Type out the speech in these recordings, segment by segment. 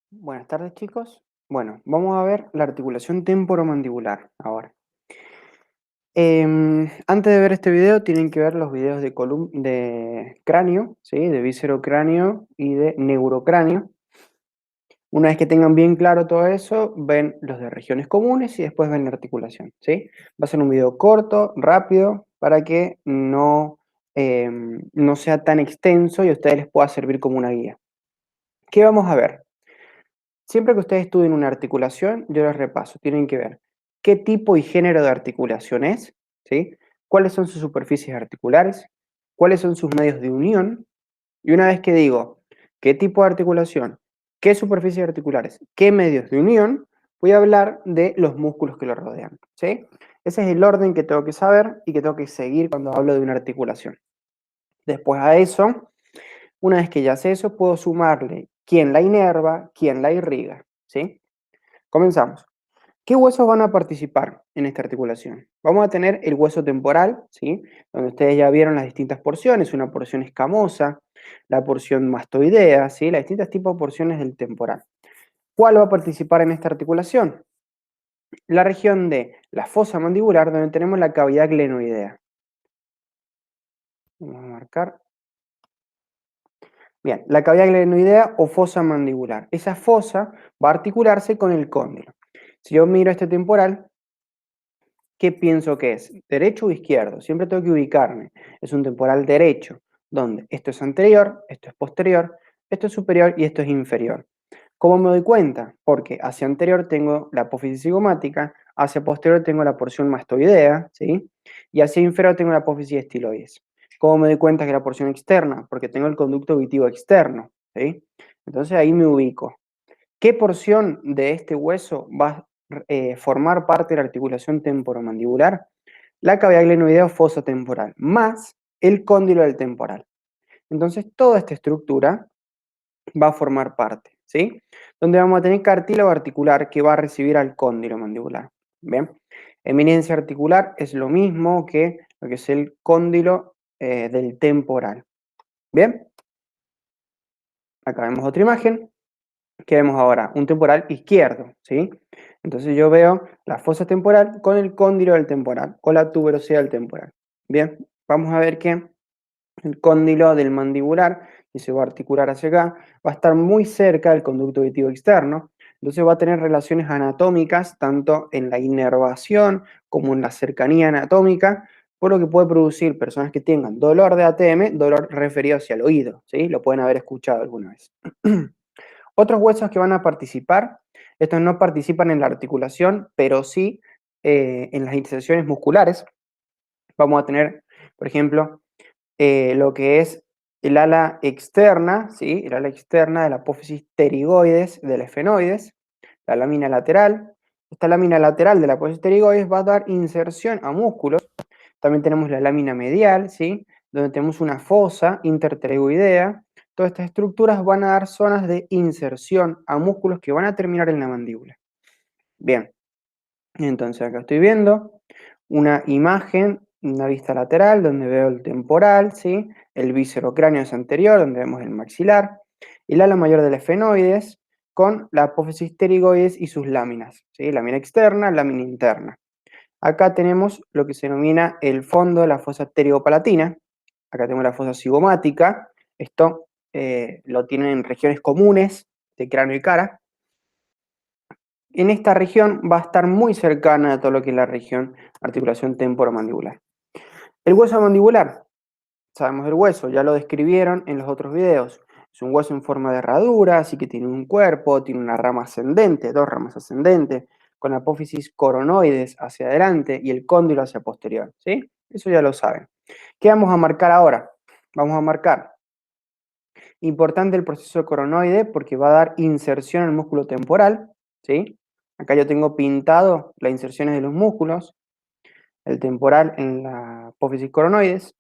Buenas tardes, chicos. Bueno, vamos a ver la articulación temporomandibular ahora. Antes de ver este video, tienen que ver los videos de cráneo, ¿sí? De viscerocráneo y de neurocráneo. Una vez que tengan bien claro todo eso, ven los de regiones comunes y después ven la articulación, ¿sí? Va a ser un video corto, rápido, para que no sea tan extenso y a ustedes les pueda servir como una guía. ¿Qué vamos a ver? Siempre que ustedes estudien una articulación, yo les repaso. Tienen que ver qué tipo y género de articulación es, ¿sí? Cuáles son sus superficies articulares, cuáles son sus medios de unión. Y una vez que digo qué tipo de articulación, qué superficies articulares, qué medios de unión, voy a hablar de los músculos que lo rodean, ¿sí? Ese es el orden que tengo que saber y que tengo que seguir cuando hablo de una articulación. Después a eso, una vez que ya sé eso, puedo sumarle quién la inerva, quién la irriga, ¿sí? Comenzamos. ¿Qué huesos van a participar en esta articulación? Vamos a tener el hueso temporal, ¿sí? Donde ustedes ya vieron las distintas porciones, una porción escamosa, la porción mastoidea, ¿sí? Las distintas tipos de porciones del temporal. ¿Cuál va a participar en esta articulación? La región de la fosa mandibular, donde tenemos la cavidad glenoidea. Vamos a marcar. Bien, la cavidad glenoidea o fosa mandibular. Esa fosa va a articularse con el cóndilo. Si yo miro este temporal, ¿qué pienso que es? ¿Derecho o izquierdo? Siempre tengo que ubicarme. Es un temporal derecho, donde esto es anterior, esto es posterior, esto es superior y esto es inferior. ¿Cómo me doy cuenta? Porque hacia anterior tengo la apófisis cigomática, hacia posterior tengo la porción mastoidea, ¿sí? Y hacia inferior tengo la apófisis estiloides. ¿Cómo me doy cuenta que la porción externa? Porque tengo el conducto auditivo externo, ¿sí? Entonces ahí me ubico. ¿Qué porción de este hueso va a formar parte de la articulación temporomandibular? La cavidad glenoidea o fosa temporal, más el cóndilo del temporal. Entonces, toda esta estructura va a formar parte, ¿sí? Donde vamos a tener cartílago articular que va a recibir al cóndilo mandibular. ¿Bien? Eminencia articular es lo mismo que lo que es el cóndilo del temporal. ¿Bien? Acá vemos otra imagen. ¿Qué vemos ahora? Un temporal izquierdo, ¿sí? Entonces yo veo la fosa temporal con el cóndilo del temporal o la tuberosidad del temporal. Bien, vamos a ver que el cóndilo del mandibular, que se va a articular hacia acá, va a estar muy cerca del conducto auditivo externo, entonces va a tener relaciones anatómicas tanto en la inervación como en la cercanía anatómica, por lo que puede producir personas que tengan dolor de ATM, dolor referido hacia el oído, ¿sí? Lo pueden haber escuchado alguna vez. Otros huesos que van a participar, estos no participan en la articulación, pero sí en las inserciones musculares. Vamos a tener, por ejemplo, lo que es el ala externa, ¿sí? El ala externa de la apófisis pterigoides del esfenoides, la lámina lateral. Esta lámina lateral de la apófisis pterigoides va a dar inserción a músculos. También tenemos la lámina medial, ¿sí? Donde tenemos una fosa interpterygoidea. Todas estas estructuras van a dar zonas de inserción a músculos que van a terminar en la mandíbula. Bien, entonces acá estoy viendo una imagen, una vista lateral, donde veo el temporal, ¿sí? El viscerocráneo es anterior, donde vemos el maxilar, y el ala mayor del esfenoides, con la apófisis pterigoides y sus láminas, ¿sí? Lámina externa, lámina interna. Acá tenemos lo que se denomina el fondo de la fosa pteriopalatina. Acá tenemos la fosa cigomática. Esto lo tienen en regiones comunes de cráneo y cara. En esta región va a estar muy cercana a todo lo que es la región articulación temporomandibular. El hueso mandibular, sabemos el hueso, ya lo describieron en los otros videos. Es un hueso en forma de herradura, así que tiene un cuerpo, tiene una rama ascendente, dos ramas ascendentes, con la apófisis coronoides hacia adelante y el cóndilo hacia posterior, ¿sí? Eso ya lo saben. ¿Qué vamos a marcar ahora? Vamos a marcar, importante el proceso coronoide porque va a dar inserción al músculo temporal, ¿sí? Acá yo tengo pintado las inserciones de los músculos, el temporal en la apófisis coronoides.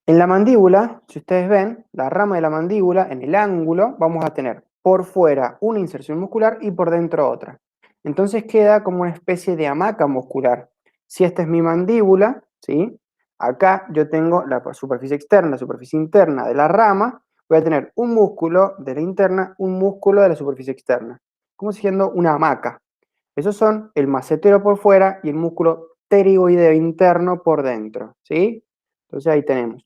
En la mandíbula, si ustedes ven, la rama de la mandíbula, en el ángulo, vamos a tener por fuera una inserción muscular y por dentro otra. Entonces queda como una especie de hamaca muscular. Si esta es mi mandíbula, ¿sí? Acá yo tengo la superficie externa, la superficie interna de la rama, voy a tener un músculo de la interna, un músculo de la superficie externa, como siendo una hamaca. Esos son el macetero por fuera y el músculo pterigoideo interno por dentro, ¿sí? Entonces ahí tenemos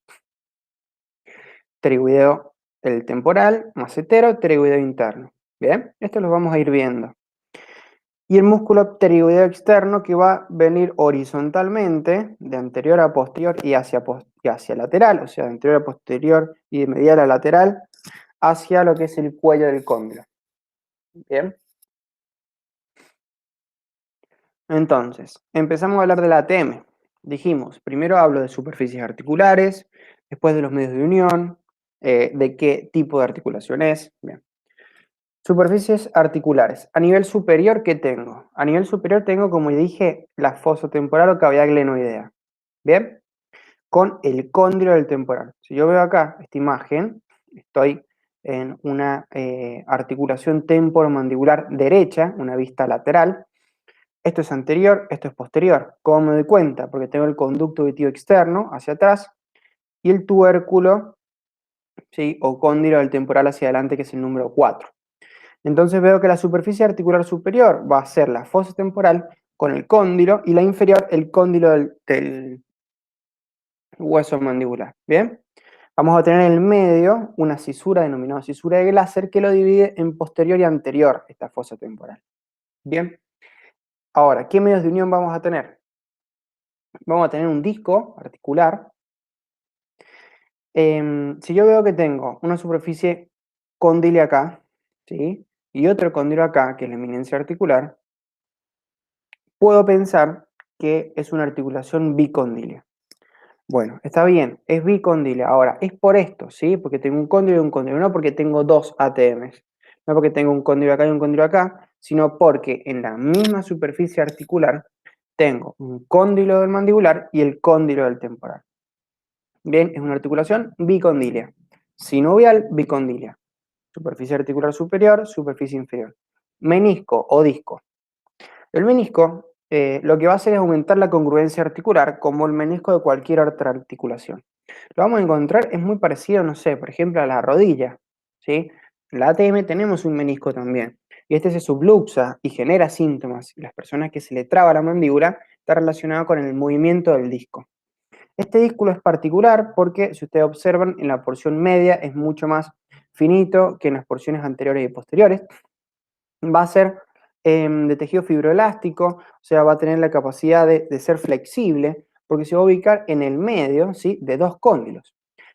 pterigoideo el temporal, macetero, pterigoideo interno. Bien, esto lo vamos a ir viendo. Y el músculo pterigoideo externo que va a venir horizontalmente, de anterior a posterior y hacia lateral, o sea, de anterior a posterior y de medial a lateral, hacia lo que es el cuello del cóndilo. Bien. Entonces, empezamos a hablar del ATM. Dijimos, primero hablo de superficies articulares, después de los medios de unión, de qué tipo de articulación es. Bien. Superficies articulares. A nivel superior, ¿qué tengo? A nivel superior tengo, como dije, la fosa temporal o cavidad glenoidea. ¿Bien? Con el cóndilo del temporal. Si yo veo acá esta imagen, estoy en una articulación temporomandibular derecha, una vista lateral. Esto es anterior, esto es posterior. ¿Cómo me doy cuenta? Porque tengo el conducto auditivo externo hacia atrás y el tubérculo, ¿sí? O cóndilo del temporal hacia adelante, que es el número 4. Entonces veo que la superficie articular superior va a ser la fosa temporal con el cóndilo y la inferior el cóndilo del hueso mandibular. ¿Bien? Vamos a tener en el medio una cisura denominada cisura de Glaser que lo divide en posterior y anterior esta fosa temporal. Bien. Ahora, ¿qué medios de unión vamos a tener? Vamos a tener un disco articular. Si yo veo que tengo una superficie cóndile acá, ¿sí? Y otro cóndilo acá, que es la eminencia articular, puedo pensar que es una articulación bicóndile. Bueno, está bien, es bicóndile. Ahora, es por esto, ¿sí? Porque tengo un cóndilo y un cóndilo, no porque tengo dos ATMs, no porque tengo un cóndilo acá y un cóndilo acá, sino porque en la misma superficie articular tengo un cóndilo del mandibular y el cóndilo del temporal. Bien, es una articulación bicondilia. Sinovial, bicondilia. Superficie articular superior, superficie inferior. Menisco o disco. El menisco lo que va a hacer es aumentar la congruencia articular como el menisco de cualquier otra articulación. Lo vamos a encontrar, es muy parecido, no sé, por ejemplo, a la rodilla. ¿Sí? En la ATM tenemos un menisco también. Y este se subluxa y genera síntomas. Las personas que se le traba la mandíbula está relacionado con el movimiento del disco. Este dísculo es particular porque, si ustedes observan, en la porción media es mucho más finito que en las porciones anteriores y posteriores. Va a ser de tejido fibroelástico, o sea, va a tener la capacidad de ser flexible, porque se va a ubicar en el medio, ¿sí? De dos cóndilos.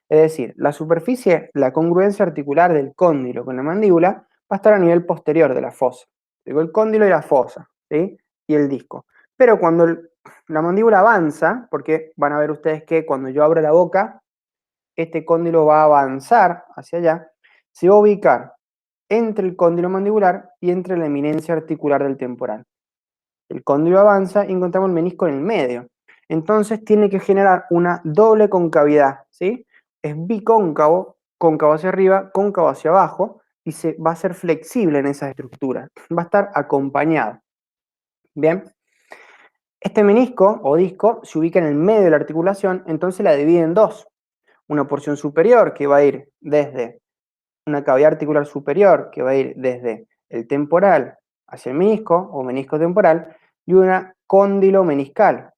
Es decir, la superficie, la congruencia articular del cóndilo con la mandíbula va a estar a nivel posterior de la fosa. Digo, el cóndilo y la fosa, ¿sí? Y el disco. Pero cuando la mandíbula avanza, porque van a ver ustedes que cuando yo abro la boca, este cóndilo va a avanzar hacia allá, se va a ubicar entre el cóndilo mandibular y entre la eminencia articular del temporal. El cóndilo avanza y encontramos el menisco en el medio. Entonces tiene que generar una doble concavidad, ¿sí? Es bicóncavo, cóncavo hacia arriba, cóncavo hacia abajo, y se va a ser flexible en esa estructura. Va a estar acompañado. Bien. Este menisco o disco se ubica en el medio de la articulación, entonces la divide en dos. Una porción superior que va a ir desde una cavidad articular superior que va a ir desde el temporal hacia el menisco o menisco temporal y una cóndilo meniscal,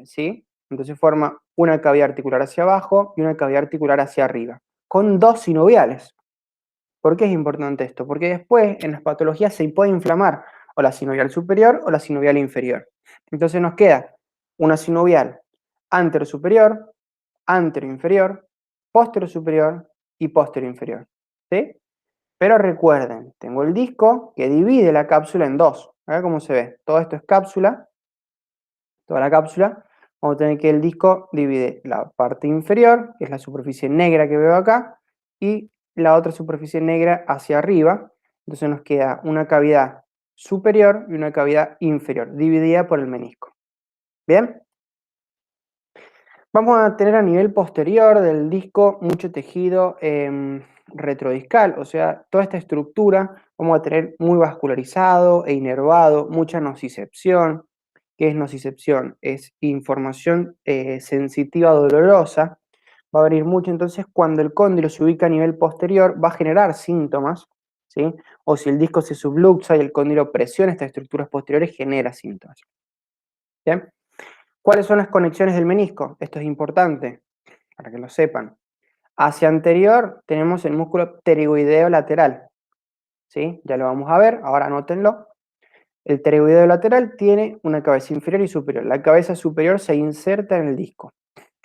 ¿sí? Entonces forma una cavidad articular hacia abajo y una cavidad articular hacia arriba, con dos sinoviales. ¿Por qué es importante esto? Porque después en las patologías se puede inflamar o la sinovial superior o la sinovial inferior. Entonces nos queda una sinovial anterosuperior, anteroinferior, posterosuperior y posterior-inferior. ¿Sí? Pero recuerden, tengo el disco que divide la cápsula en dos. Acá cómo se ve. Todo esto es cápsula, toda la cápsula. Vamos a tener que el disco divide la parte inferior, que es la superficie negra que veo acá, y la otra superficie negra hacia arriba. Entonces nos queda una cavidad superior y una cavidad inferior, dividida por el menisco. ¿Bien? Vamos a tener a nivel posterior del disco mucho tejido retrodiscal, o sea, toda esta estructura vamos a tener muy vascularizado e inervado, mucha nocicepción. ¿Qué es nocicepción? Es información sensitiva dolorosa, va a abrir mucho, entonces cuando el cóndilo se ubica a nivel posterior va a generar síntomas, ¿sí? O si el disco se subluxa y el cóndilo presiona estas estructuras posteriores, genera síntomas. ¿Bien? ¿Cuáles son las conexiones del menisco? Esto es importante, para que lo sepan. Hacia anterior tenemos el músculo pterygoideo lateral, ¿sí? Ya lo vamos a ver, ahora anótenlo. El pterygoideo lateral tiene una cabeza inferior y superior. La cabeza superior se inserta en el disco,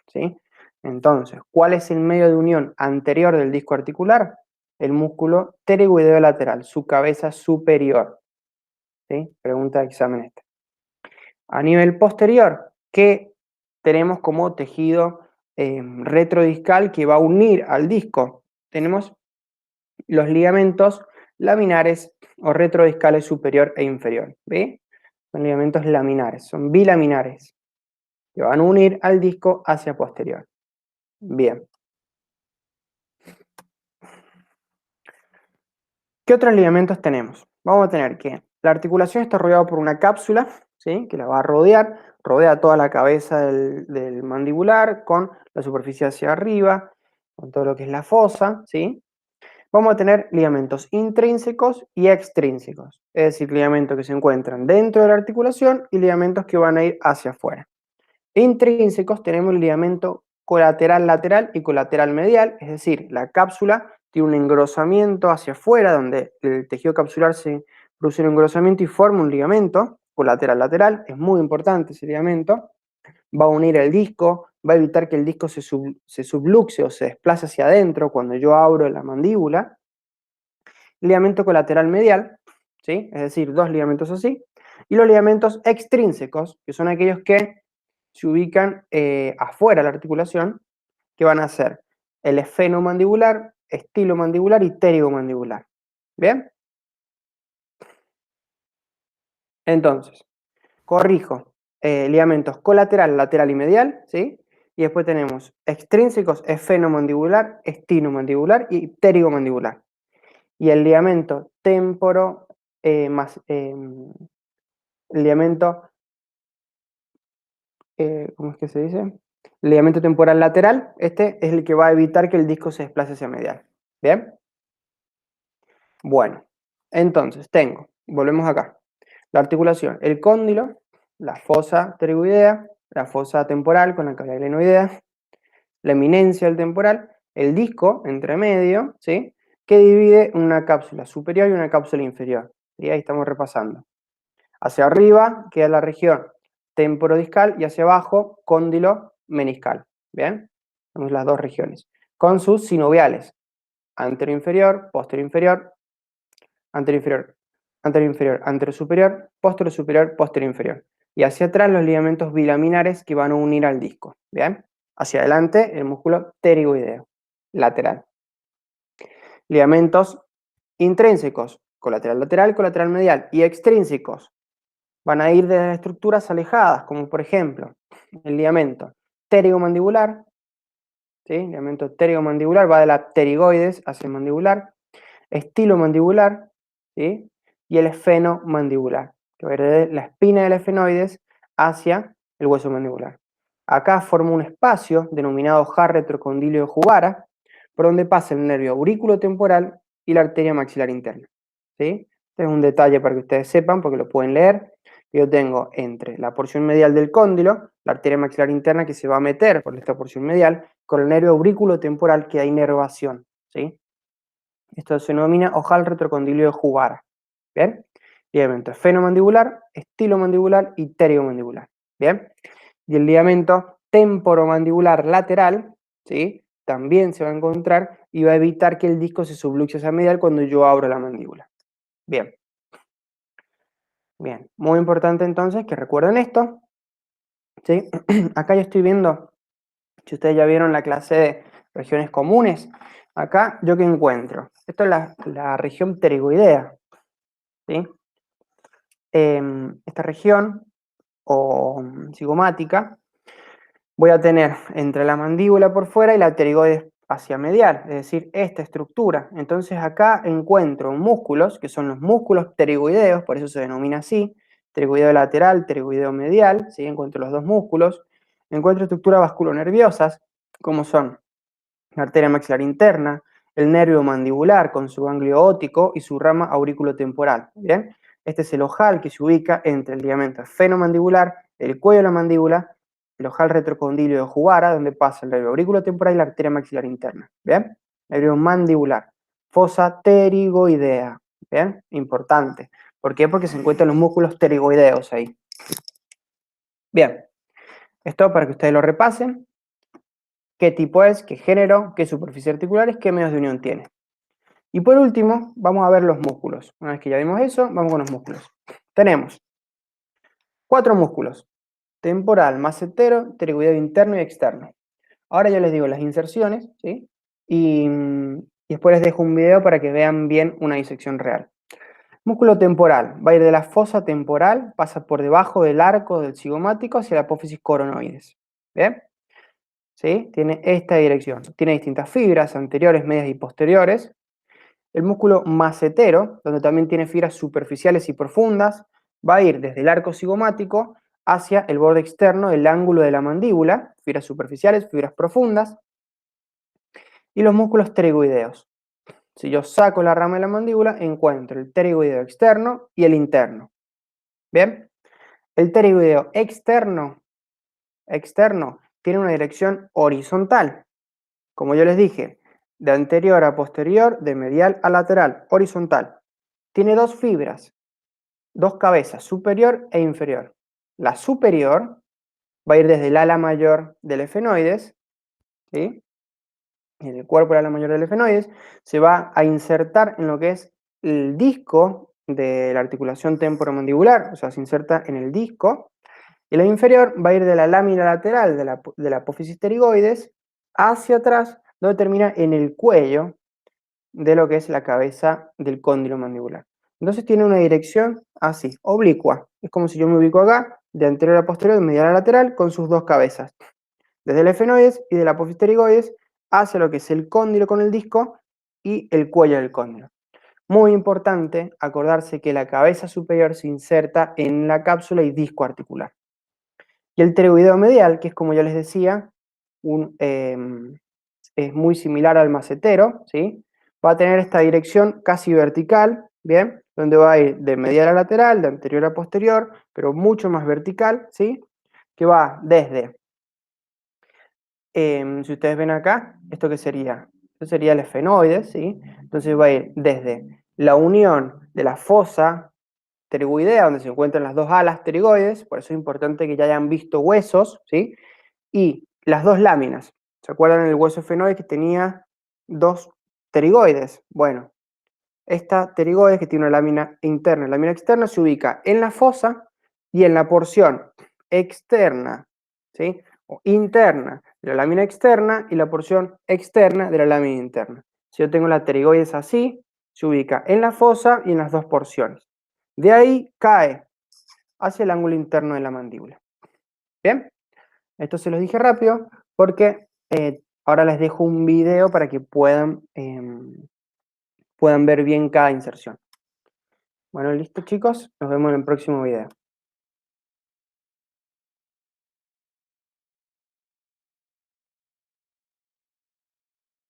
¿sí? Entonces, ¿cuál es el medio de unión anterior del disco articular? El músculo pterygoideo lateral, su cabeza superior, ¿sí? Pregunta de examen esta. A nivel posterior, ¿qué tenemos como tejido retrodiscal que va a unir al disco? Tenemos los ligamentos laminares o retrodiscales superior e inferior, ¿ve? Son ligamentos laminares, son bilaminares, que van a unir al disco hacia posterior. Bien. ¿Qué otros ligamentos tenemos? Vamos a tener que la articulación está rodeada por una cápsula, ¿sí? Que la va a rodear, rodea toda la cabeza del mandibular con la superficie hacia arriba, con todo lo que es la fosa, ¿sí? Vamos a tener ligamentos intrínsecos y extrínsecos, es decir, ligamentos que se encuentran dentro de la articulación y ligamentos que van a ir hacia afuera. Intrínsecos tenemos el ligamento colateral lateral y colateral medial, es decir, la cápsula tiene un engrosamiento hacia afuera, donde el tejido capsular se produce un engrosamiento y forma un ligamento colateral lateral, es muy importante ese ligamento, va a unir el disco, va a evitar que el disco se subluxe o se desplace hacia adentro cuando yo abro la mandíbula. Ligamento colateral medial, ¿sí? Es decir, dos ligamentos así, y los ligamentos extrínsecos, que son aquellos que se ubican afuera de la articulación, que van a ser el esfenomandibular, estilomandibular y pterigomandibular. ¿Bien? Entonces, corrijo, ligamentos colateral, lateral y medial, ¿sí? Y después tenemos extrínsecos, esfenomandibular, estinomandibular y pterigomandibular. Y el ligamento temporo, el ligamento, ¿cómo es que se dice? El ligamento temporal lateral, este es el que va a evitar que el disco se desplace hacia medial. ¿Bien? Bueno, entonces volvemos acá, la articulación, el cóndilo, la fosa pterygoidea, la fosa temporal con la cavidad glenoidea, la eminencia del temporal, el disco entre medio, ¿sí? Que divide una cápsula superior y una cápsula inferior. Y ahí estamos repasando. Hacia arriba queda la región temporodiscal y hacia abajo cóndilo meniscal. ¿Bien? Tenemos las dos regiones. Con sus sinoviales. Anterior inferior, posterior inferior, anterior inferior, anterior inferior, anterior superior, posterior inferior. Y hacia atrás los ligamentos bilaminares que van a unir al disco. ¿Bien? Hacia adelante el músculo pterigoideo, lateral. Ligamentos intrínsecos, colateral lateral, colateral medial, y extrínsecos, van a ir de estructuras alejadas, como por ejemplo el ligamento pterigomandibular, ¿sí? El ligamento pterigomandibular va de la pterigoides hacia el mandibular, estilomandibular, ¿sí? Y el esfenomandibular, que va de la espina del esfenoides hacia el hueso mandibular. Acá forma un espacio denominado har retrocondilio jugara, por donde pasa el nervio auriculotemporal y la arteria maxilar interna, ¿sí? Este es un detalle para que ustedes sepan, porque lo pueden leer. Yo tengo entre la porción medial del cóndilo, la arteria maxilar interna que se va a meter por esta porción medial, con el nervio auriculotemporal que hay inervación, ¿sí? Esto se denomina ojal retrocondilio de Jugara. ¿Bien? Ligamento esfenomandibular, estilomandibular y pterigomandibular. ¿Bien? Y el ligamento temporomandibular lateral, ¿sí? También se va a encontrar y va a evitar que el disco se subluxe hacia medial cuando yo abro la mandíbula. Bien. Bien. Muy importante entonces que recuerden esto. ¿Sí? Acá yo estoy viendo, si ustedes ya vieron la clase de regiones comunes, acá yo qué encuentro. Esto es la región pterigoidea. ¿Sí? Esta región o cigomática, voy a tener entre la mandíbula por fuera y la pterigoides hacia medial, es decir, esta estructura. Entonces acá encuentro músculos, que son los músculos pterigoideos, por eso se denomina así, pterigoideo lateral, pterigoideo medial, ¿sí? Encuentro los dos músculos. Encuentro estructuras vasculonerviosas, como son la arteria maxilar interna, el nervio mandibular con su ganglio óptico y su rama auriculotemporal. ¿Bien? Este es el ojal que se ubica entre el ligamento esfenomandibular, el cuello de la mandíbula, el ojal retrocondilio de Jugara, donde pasa el nervio auriculotemporal y la arteria maxilar interna. ¿Bien? Nervio mandibular. Fosa pterigoidea. ¿Bien? Importante. ¿Por qué? Porque se encuentran los músculos pterigoideos ahí. Bien. Esto para que ustedes lo repasen. ¿Qué tipo es? ¿Qué género? ¿Qué superficie articular es? ¿Qué medios de unión tiene? Y por último, vamos a ver los músculos. Una vez que ya vimos eso, vamos con los músculos. Tenemos 4 músculos: temporal, macetero, pterigoideo interno y externo. Ahora yo les digo las inserciones, ¿sí? Y después les dejo un video para que vean bien una disección real. Músculo temporal, va a ir de la fosa temporal, pasa por debajo del arco del cigomático hacia la apófisis coronoides. ¿Bien? ¿Sí? Tiene esta dirección. Tiene distintas fibras anteriores, medias y posteriores. El músculo macetero, donde también tiene fibras superficiales y profundas, va a ir desde el arco cigomático hacia el borde externo del ángulo de la mandíbula, fibras superficiales, fibras profundas, y los músculos pterigoideos. Si yo saco la rama de la mandíbula, encuentro el pterigoideo externo y el interno. ¿Bien? El pterigoideo externo tiene una dirección horizontal. Como yo les dije, de anterior a posterior, de medial a lateral, horizontal. Tiene 2 fibras, 2 cabezas, superior e inferior. La superior va a ir desde el ala mayor del efenoides, ¿sí? En el cuerpo del ala mayor del efenoides, se va a insertar en lo que es el disco de la articulación temporomandibular, o sea, se inserta en el disco. Y la inferior va a ir de la lámina lateral de la apófisis pterigoides hacia atrás, donde termina en el cuello de lo que es la cabeza del cóndilo mandibular. Entonces tiene una dirección así, oblicua. Es como si yo me ubico acá, de anterior a posterior, de medial a lateral, con sus 2 cabezas. Desde el efenoides y de la apófisis pterigoides hacia lo que es el cóndilo con el disco y el cuello del cóndilo. Muy importante acordarse que la cabeza superior se inserta en la cápsula y disco articular. Y el pterigoideo medial, que es como yo les decía, es muy similar al macetero, ¿sí? Va a tener esta dirección casi vertical, ¿bien? Donde va a ir de medial a lateral, de anterior a posterior, pero mucho más vertical, ¿sí? Que va desde, si ustedes ven acá, ¿esto qué sería? Esto sería el efenoides, ¿sí? Entonces va a ir desde la unión de la fosa pterigoidea, donde se encuentran las 2 alas pterigoides, por eso es importante que ya hayan visto huesos, ¿sí? Y las 2 láminas. ¿Se acuerdan el hueso efenoide que tenía 2 pterigoides? Bueno, esta pterigoides que tiene una lámina interna y lámina externa se ubica en la fosa y en la porción externa, ¿sí? O interna de la lámina externa y la porción externa de la lámina interna. Si yo tengo la pterigoides así, se ubica en la fosa y en las 2 porciones. De ahí cae hacia el ángulo interno de la mandíbula. ¿Bien? Esto se los dije rápido porque ahora les dejo un video para que puedan ver bien cada inserción. Bueno, listo chicos, nos vemos en el próximo video.